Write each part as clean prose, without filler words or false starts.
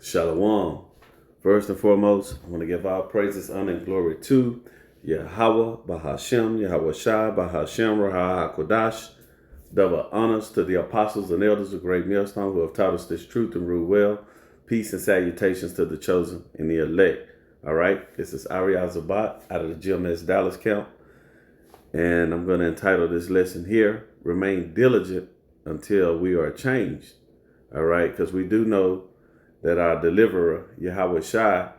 Shalom. First and foremost, I want to give all praises, honor, and glory to Yahweh, Bahashem, Yahweh Shai, Bahashem, Raha HaKodash. Double honors to the apostles and elders of Great Millstone who have taught us this truth and rule well. Peace and salutations to the chosen and the elect. All right, this is Ariel Zabat out of the GMS Dallas camp. And I'm going to entitle this lesson here, Remain Diligent Until We Are Changed. All right, because we do know that our deliverer, Yahweh Shai,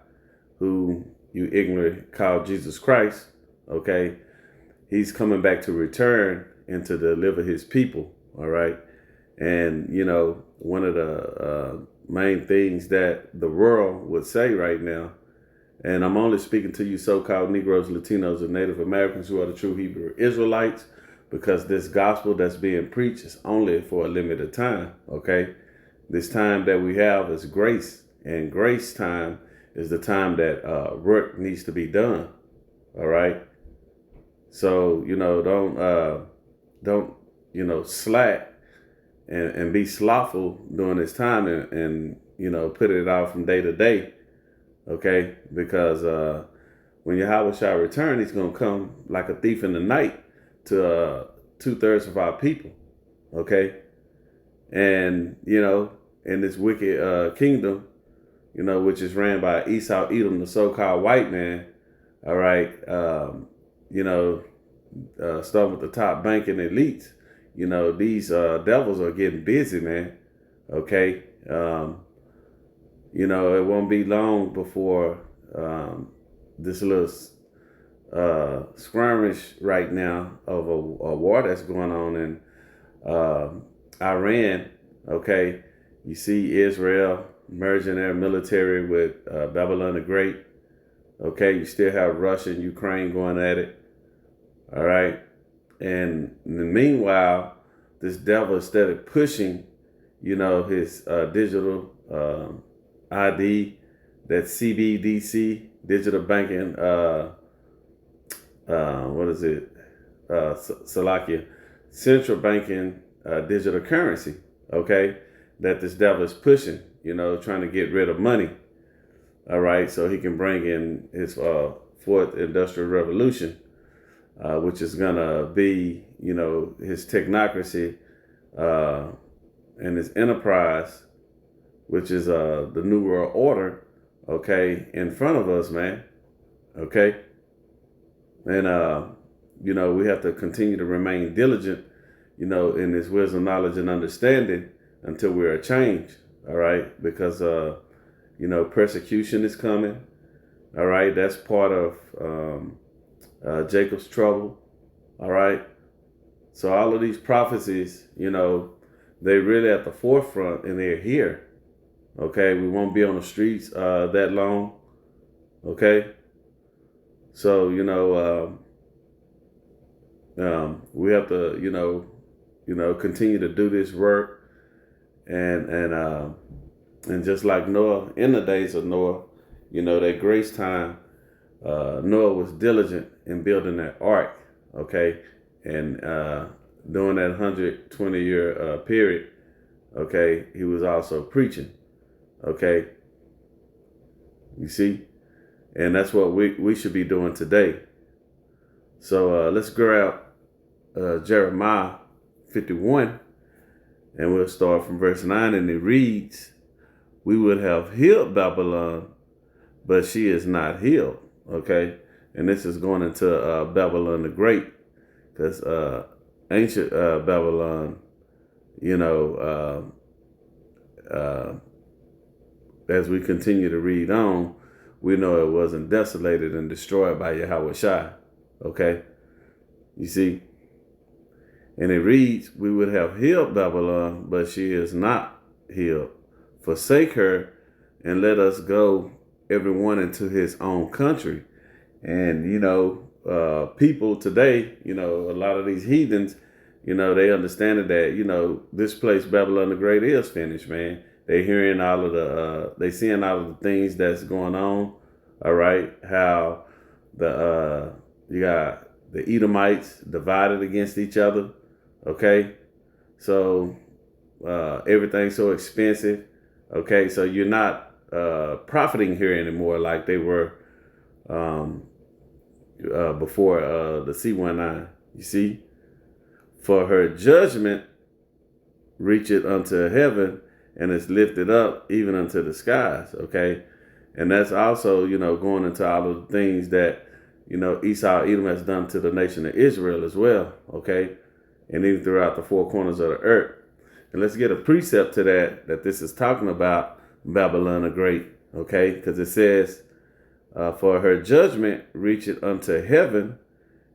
who you ignorant call Jesus Christ, okay, he's coming back to return and to deliver his people, all right? And, you know, one of the main things that the world would say right now, and I'm only speaking to you so-called Negroes, Latinos, and Native Americans who are the true Hebrew Israelites, because this gospel that's being preached is only for a limited time, okay? This time that we have is grace, and grace time is the time that work needs to be done. All right. So don't slack and be slothful during this time and put it out from day to day. Okay, because when Yahweh shall return, he's gonna come like a thief in the night to 2/3 of our people. Okay. And, in this wicked kingdom, which is ran by Esau Edom, the so-called white man, all right, starting with the top banking elites, these devils are getting busy, man, okay? It won't be long before this little skirmish right now of a war that's going on in Iran, okay? You see Israel merging their military with Babylon the Great, okay? You still have Russia and Ukraine going at it, all right? And meanwhile, this devil started pushing, his digital ID, that CBDC, digital banking, Salakia, central banking digital currency, okay, that this devil is pushing, trying to get rid of money, all right, so he can bring in his fourth industrial revolution, which is going to be, his technocracy and his enterprise, which is the New World Order, okay, in front of us, man, okay, and, we have to continue to remain diligent, in this wisdom, knowledge, and understanding until we are changed, all right? Because, persecution is coming, all right? That's part of Jacob's trouble, all right? So all of these prophecies, they're really at the forefront and they're here, okay? We won't be on the streets that long, okay? So, we have to, continue to do this work, and just like Noah, in the days of Noah, that grace time, Noah was diligent in building that ark, okay, and during that 120-year period, okay, he was also preaching, okay, you see, and that's what we should be doing today. So let's grab Jeremiah 51, and we'll start from verse 9, and it reads, "We would have healed Babylon, but she is not healed." Okay, and this is going into Babylon the Great, because ancient Babylon, as we continue to read on, we know it wasn't desolated and destroyed by Yahweh Shai. Okay, you see. And it reads, "We would have healed Babylon, but she is not healed. Forsake her and let us go, everyone into his own country." And, people today, a lot of these heathens, they understand that, this place, Babylon the Great, is finished, man. They hearing all of they seeing all of the things that's going on. All right. How you got the Edomites divided against each other. Okay, so everything's so expensive. Okay, so you're not profiting here anymore like they were before the C19. You see, for her judgment reacheth unto heaven and is lifted up even unto the skies. Okay, and that's also, going into all of the things that, Esau, Edom has done to the nation of Israel as well. Okay, and even throughout the four corners of the earth. And let's get a precept to that this is talking about Babylon the Great. Okay, because it says, for her judgment reacheth unto heaven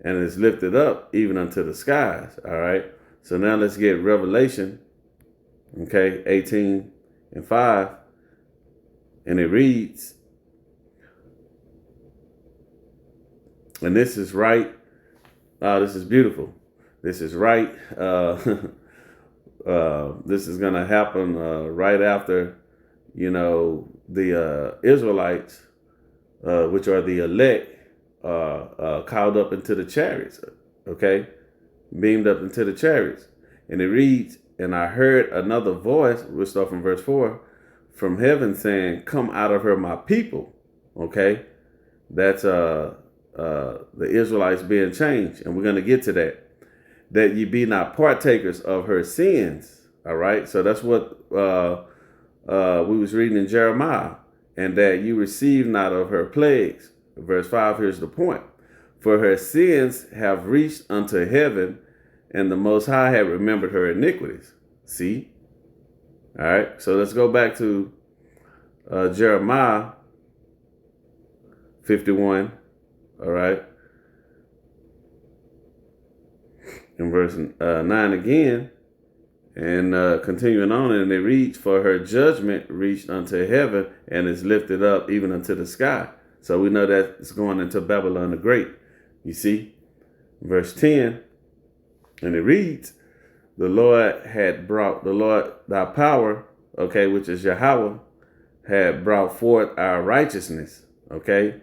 and is lifted up even unto the skies. All right. So now let's get Revelation, 18:5. And it reads, and this is right. This is beautiful. This is right. This is going to happen right after, the Israelites, which are the elect, called up into the chariots, okay, beamed up into the chariots. And it reads, and I heard another voice, we'll start from verse 4, from heaven saying, come out of her, my people. Okay, that's the Israelites being changed, and we're going to get to that ye be not partakers of her sins. All right, so that's what we was reading in Jeremiah, and that you receive not of her plagues. Verse 5, here's the point. For her sins have reached unto heaven, and the Most High have remembered her iniquities. See? All right, so let's go back to Jeremiah 51. All right. In verse 9 again, and continuing on, and it reads, for her judgment reached unto heaven and is lifted up even unto the sky. So we know that it's going into Babylon the Great. You see, verse 10, and it reads, the Lord thy power, okay, which is Yahweh, had brought forth our righteousness, okay,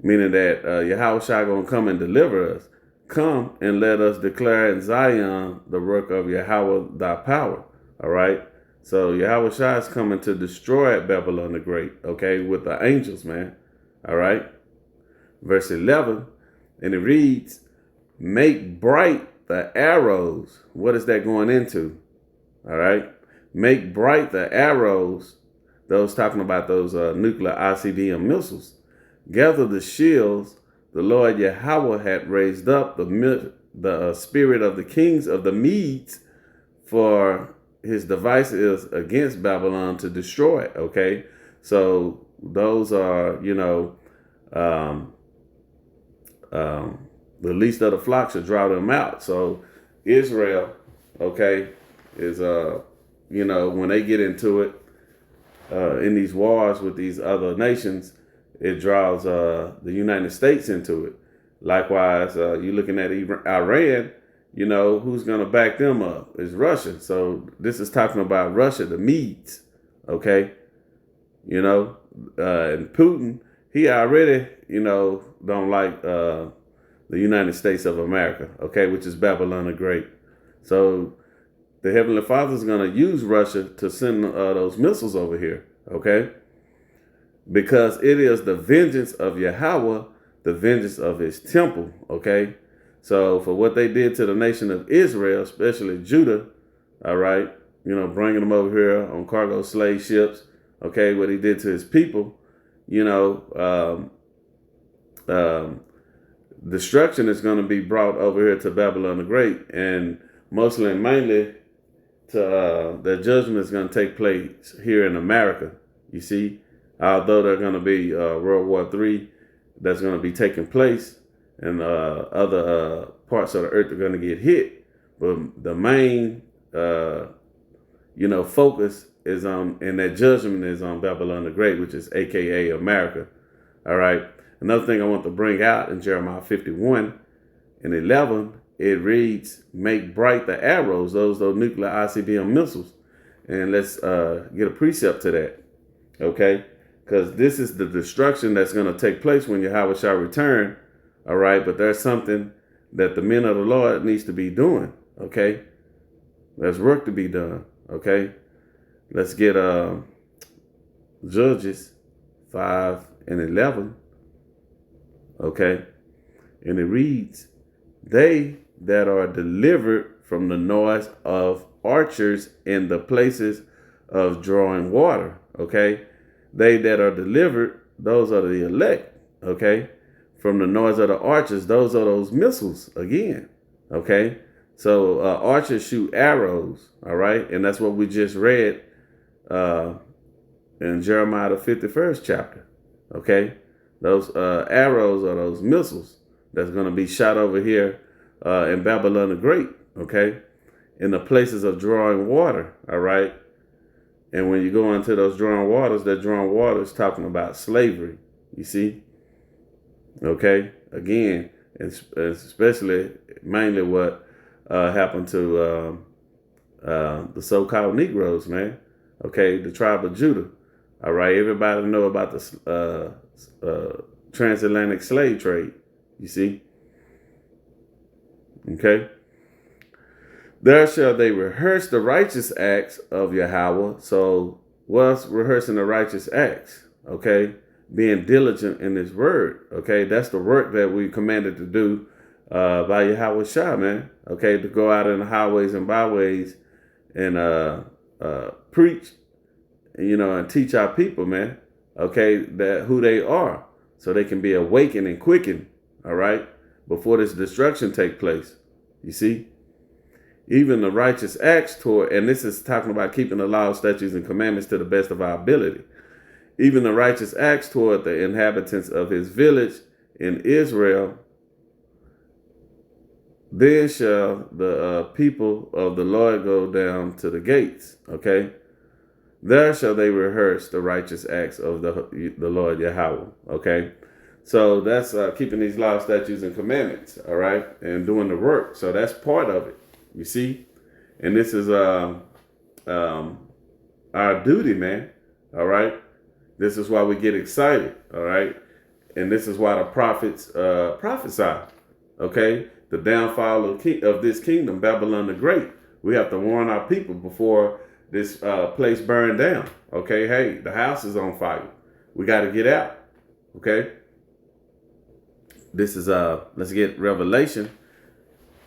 meaning that Yahweh shall gonna come and deliver us. Come and let us declare in Zion the work of Yahweh thy power. All right. So Yahweh Shai is coming to destroy Babylon the Great, okay, with the angels, man. All right. Verse 11, and it reads, make bright the arrows. What is that going into? All right. Make bright the arrows. Those talking about those nuclear ICBM missiles. Gather the shields. The Lord Yahweh had raised up the spirit of the kings of the Medes, for his device is against Babylon to destroy it. Okay, so those are, the least of the flock should draw them out. So Israel, okay, is when they get into it in these wars with these other nations, it draws the United States into it. Likewise, you're looking at Iran, who's going to back them up is Russia. So this is talking about Russia, the Medes, okay? And Putin, he already, don't like the United States of America, okay, which is Babylon the Great. So the Heavenly Father is going to use Russia to send those missiles over here, okay? Because it is the vengeance of Yahweh, the vengeance of his temple, okay? So for what they did to the nation of Israel, especially Judah, all right, bringing them over here on cargo slave ships, okay, what he did to his people, destruction is going to be brought over here to Babylon the Great, and mostly and mainly to the judgment is going to take place here in America, you see? Although there's going to be World War III that's going to be taking place, and other parts of the earth are going to get hit. But the main, focus is on, and that judgment is on Babylon the Great, which is AKA America. All right. Another thing I want to bring out in Jeremiah 51:11, it reads, make bright the arrows, those nuclear ICBM missiles. And let's get a precept to that. Okay. Because this is the destruction that's going to take place when Yahweh shall return. All right. But there's something that the men of the Lord needs to be doing. Okay. There's work to be done. Okay. Let's get Judges 5 and 11. Okay. And it reads, they that are delivered from the noise of archers in the places of drawing water. Okay. They that are delivered, those are the elect. Okay. From the noise of the archers, those are those missiles again. Okay. So archers shoot arrows. All right. And that's what we just read in Jeremiah the 51st chapter. Okay. Those arrows are those missiles that's going to be shot over here in Babylon the Great, okay, in the places of drawing water, all right? And when you go into those drawing waters, that drawing water is talking about slavery, you see? Okay, again, especially mainly what happened to the so-called Negroes, man, okay, the tribe of Judah, all right? Everybody know about the transatlantic slave trade, you see? Okay. There shall they rehearse the righteous acts of Yahweh. So what's rehearsing the righteous acts? Okay. Being diligent in his word. Okay. That's the work that we commanded to do by Yahweh Shah, man. Okay. To go out in the highways and byways and preach, and teach our people, man. Okay. That who they are, so they can be awakened and quickened. All right. Before this destruction take place. You see? Even the righteous acts toward, and this is talking about keeping the law, statutes, and commandments to the best of our ability. Even the righteous acts toward the inhabitants of his village in Israel, then shall the people of the Lord go down to the gates. Okay? There shall they rehearse the righteous acts of the Lord Yahweh. Okay? So that's keeping these laws, statutes, and commandments, all right, and doing the work. So that's part of it, you see. And this is our duty, man, all right. This is why we get excited, all right. And this is why the prophets prophesy, okay, the downfall of this kingdom, Babylon the Great. We have to warn our people before this place burned down, okay. Hey, the house is on fire. We got to get out, okay. This is let's get Revelation,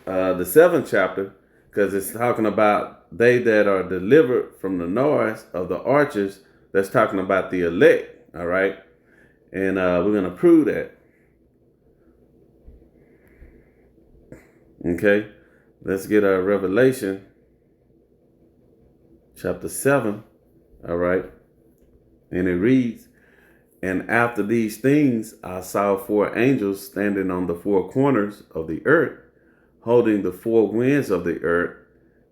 the 7th chapter, because it's talking about they that are delivered from the noise of the archers. That's talking about the elect, all right? And we're going to prove that. Okay, let's get Revelation chapter 7, all right? And it reads, and after these things, I saw 4 angels standing on the 4 corners of the earth, holding the 4 winds of the earth,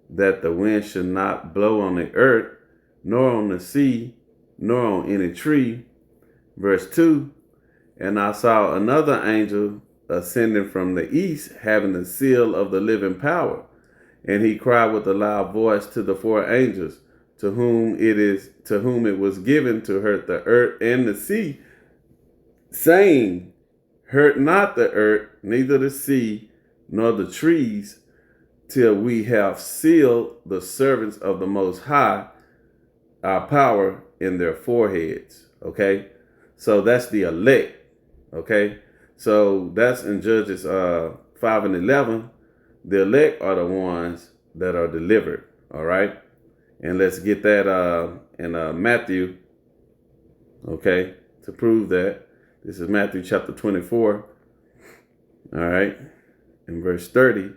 that the wind should not blow on the earth, nor on the sea, nor on any tree. Verse 2, and I saw another angel ascending from the east, having the seal of the living power. And he cried with a loud voice to the 4 angels, to whom it was given to hurt the earth and the sea, saying, hurt not the earth, neither the sea, nor the trees, till we have sealed the servants of the Most High, our power, in their foreheads. Okay, so that's the elect. Okay, so that's in Judges 5 and 11. The elect are the ones that are delivered. All right. And let's get that in Matthew, okay, to prove that. This is Matthew chapter 24, all right, in verse 30.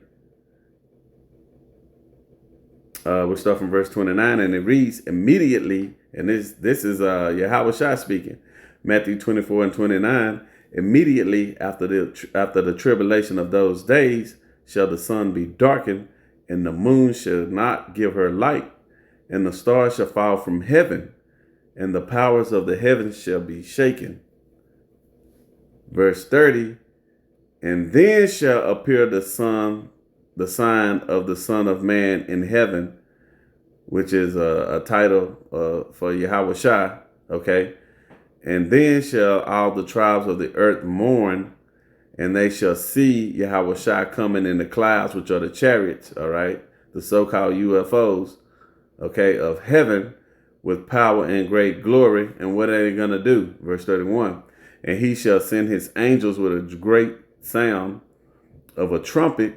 We'll start from verse 29, and it reads, immediately, and this is Yahweh Shai speaking, Matthew 24 and 29, immediately after the tribulation of those days shall the sun be darkened, and the moon shall not give her light, and the stars shall fall from heaven, and the powers of the heavens shall be shaken. Verse 30, and then shall appear the sign of the Son of Man in heaven, which is a title for Yahweh Shai, okay? And then shall all the tribes of the earth mourn, and they shall see Yahweh Shai coming in the clouds, which are the chariots, all right? The so-called UFOs, okay, of heaven, with power and great glory. And what are they going to do? Verse 31. And he shall send his angels with a great sound of a trumpet,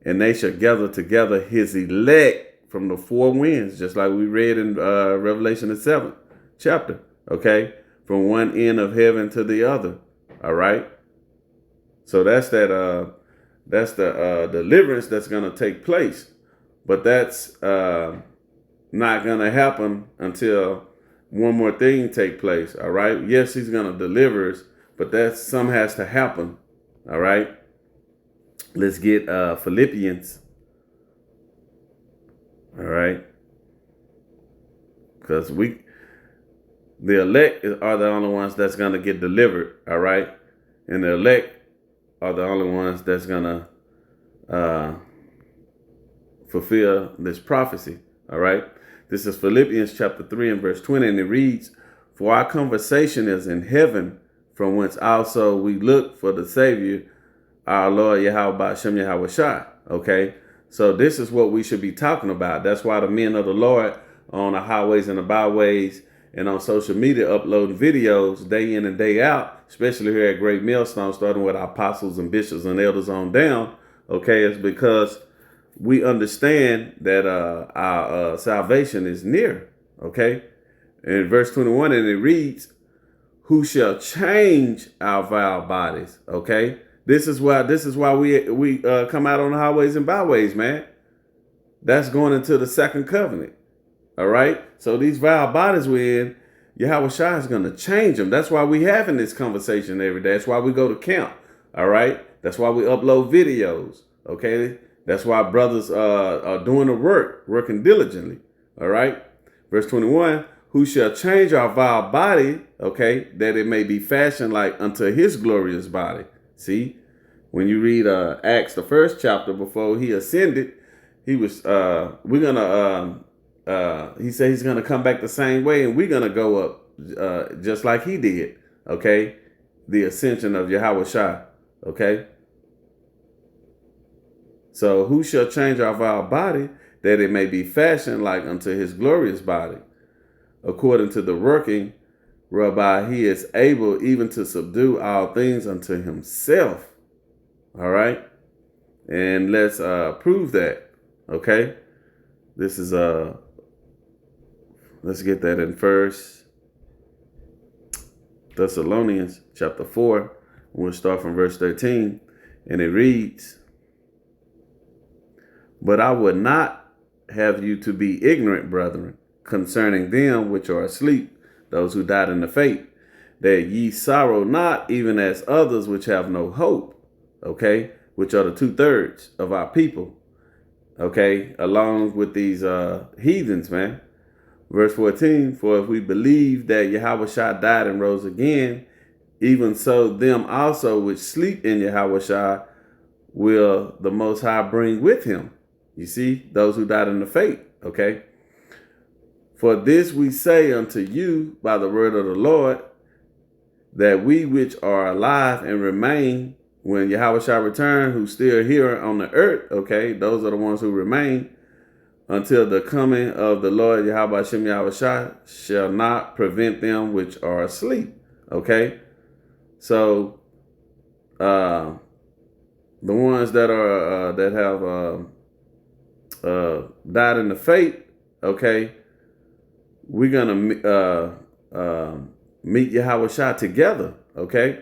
and they shall gather together his elect from the four winds, just like we read in Revelation the 7th chapter, okay? From one end of heaven to the other, all right? So that's the deliverance that's going to take place. But that's not going to happen until one more thing take place, all right? Yes, he's going to deliver us, but some has to happen, all right? Let's get Philippians, all right? Because the elect are the only ones that's going to get delivered, all right? And the elect are the only ones that's going to fulfill this prophecy, all right? This is Philippians chapter 3 and verse 20, and it reads, "For our conversation is in heaven, from whence also we look for the Savior, our Lord Yahweh Ba'ashem Yahweh Shai." Okay, so this is what we should be talking about. That's why the men of the Lord on the highways and the byways and on social media uploading videos day in and day out, especially here at Great Millstone, starting with our apostles and bishops and elders on down. Okay, it's because we understand that our salvation is near. Okay, in verse 21, and it reads, "Who shall change our vile bodies?" Okay, this is why we come out on the highways and byways, man. That's going into the second covenant. All right, so these vile bodies we're in, Yahweh Shai is going to change them. That's why we having this conversation every day. That's why we go to camp. All right, that's why we upload videos. Okay, that's why brothers are doing the work, working diligently. All right, verse 21. "Who shall change our vile body, okay, that it may be fashioned like unto his glorious body." See, when you read Acts, the first chapter, before he ascended, he was he said he's gonna come back the same way, and we're gonna go up just like he did. Okay, the ascension of Yahweh Shai. Okay. So who shall change our vile body that it may be fashioned like unto his glorious body, according to the working whereby he is able even to subdue all things unto himself. All right. And let's prove that. Okay. This is let's get that in First Thessalonians chapter 4. We'll start from verse 13, and it reads, "But I would not have you to be ignorant, brethren, concerning them which are asleep, those who died in the faith, that ye sorrow not, even as others which have no hope." Okay, which are the 2/3 of our people. Okay, along with these heathens, man. Verse 14, "For if we believe that Yahweh Shai died and rose again, even so them also which sleep in Yahweh Shai will the Most High bring with him." You see, those who died in the faith. Okay. "For this we say unto you by the word of the Lord, that we which are alive and remain when Yahweh shall return, who still here on the earth," okay, those are the ones who remain, "until the coming of the Lord Yahweh Shem Yahweh Shai, shall not prevent them which are asleep." Okay, so the ones that are that have died in the faith, okay, we're gonna meet Yahweh Shai together. Okay.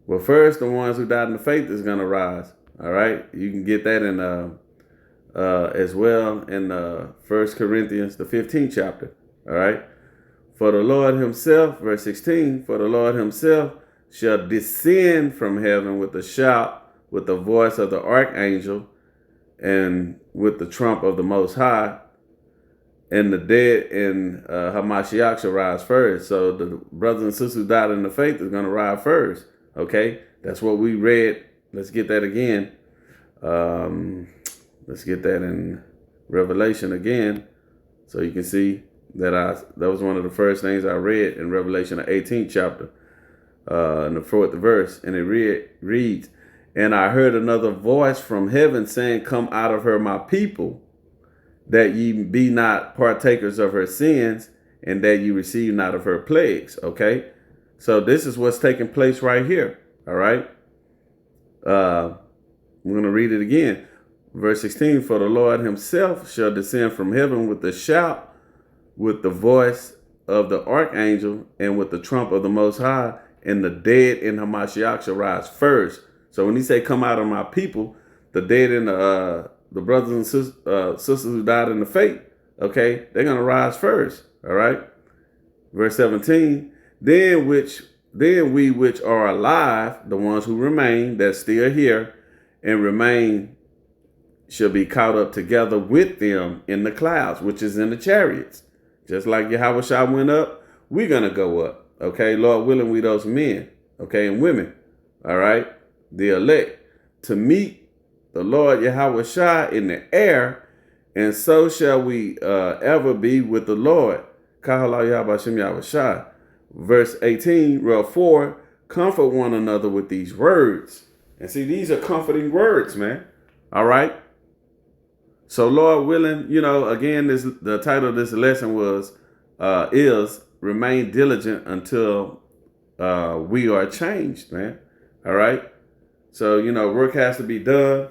Well, first, the ones who died in the faith is going to rise. All right. You can get that in as well in 1 Corinthians, the 15th chapter. All right. "For the Lord himself," verse 16, "for the Lord himself shall descend from heaven with a shout, with the voice of the archangel, and with the trump of the Most High, and the dead in Hamashiach shall rise first." So the brothers and sisters who died in the faith is going to rise first. Okay, that's what we read. Let's get that again. Let's get that in Revelation again, so you can see that that was one of the first things I read in Revelation, the 18th chapter, in the 4th verse, and it reads, "And I heard another voice from heaven saying, Come out of her, my people, that ye be not partakers of her sins, and that you receive not of her plagues. Okay. So this is what's taking place right here. All right. I'm going to read it again. Verse 16, for the Lord himself shall descend from heaven with a shout, with the voice of the archangel, and with the trump of the Most High, and the dead in Hamashiach shall rise first. So when he say, come out of my people, the dead and the brothers and sisters who died in the faith, okay, they're going to rise first. All right. Verse 17, then we which are alive, the ones who remain, that's still here and remain, shall be caught up together with them in the clouds, which is in the chariots. Just like Yahushua went up, we're going to go up. Okay, Lord willing, we those men, okay, and women, all right, the elect, to meet the Lord Yahushua in the air, and so shall we ever be with the Lord. Verse 18, real 4, comfort one another with these words. And see, these are comforting words, man. All right. So Lord willing, again, the title of this lesson is remain diligent until we are changed, man. All right. So, work has to be done.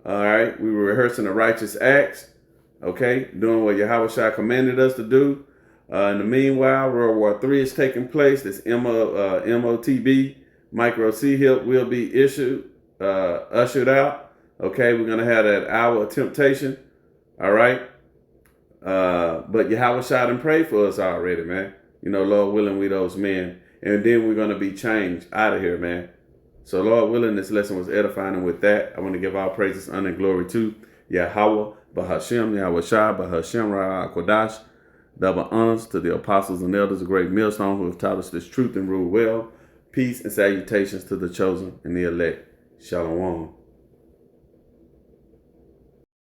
All right. We were rehearsing the righteous acts. Okay. Doing what Yahushua commanded us to do. In the meanwhile, World War III is taking place. This MOTB, Micro C-HIP, will be ushered out. Okay, we're going to have that hour of temptation. All right. But Yahushua done prayed for us already, man. Lord willing, we those men. And then we're going to be changed out of here, man. So Lord willing, this lesson was edifying. And with that, I want to give all praises, honor, and glory to Yahweh, Bahashem, Yahushua, Bahashem, Ra Kodash. Double honors to the apostles and elders of Great Millstone who have taught us this truth and rule well. Peace and salutations to the chosen and the elect. Shalom.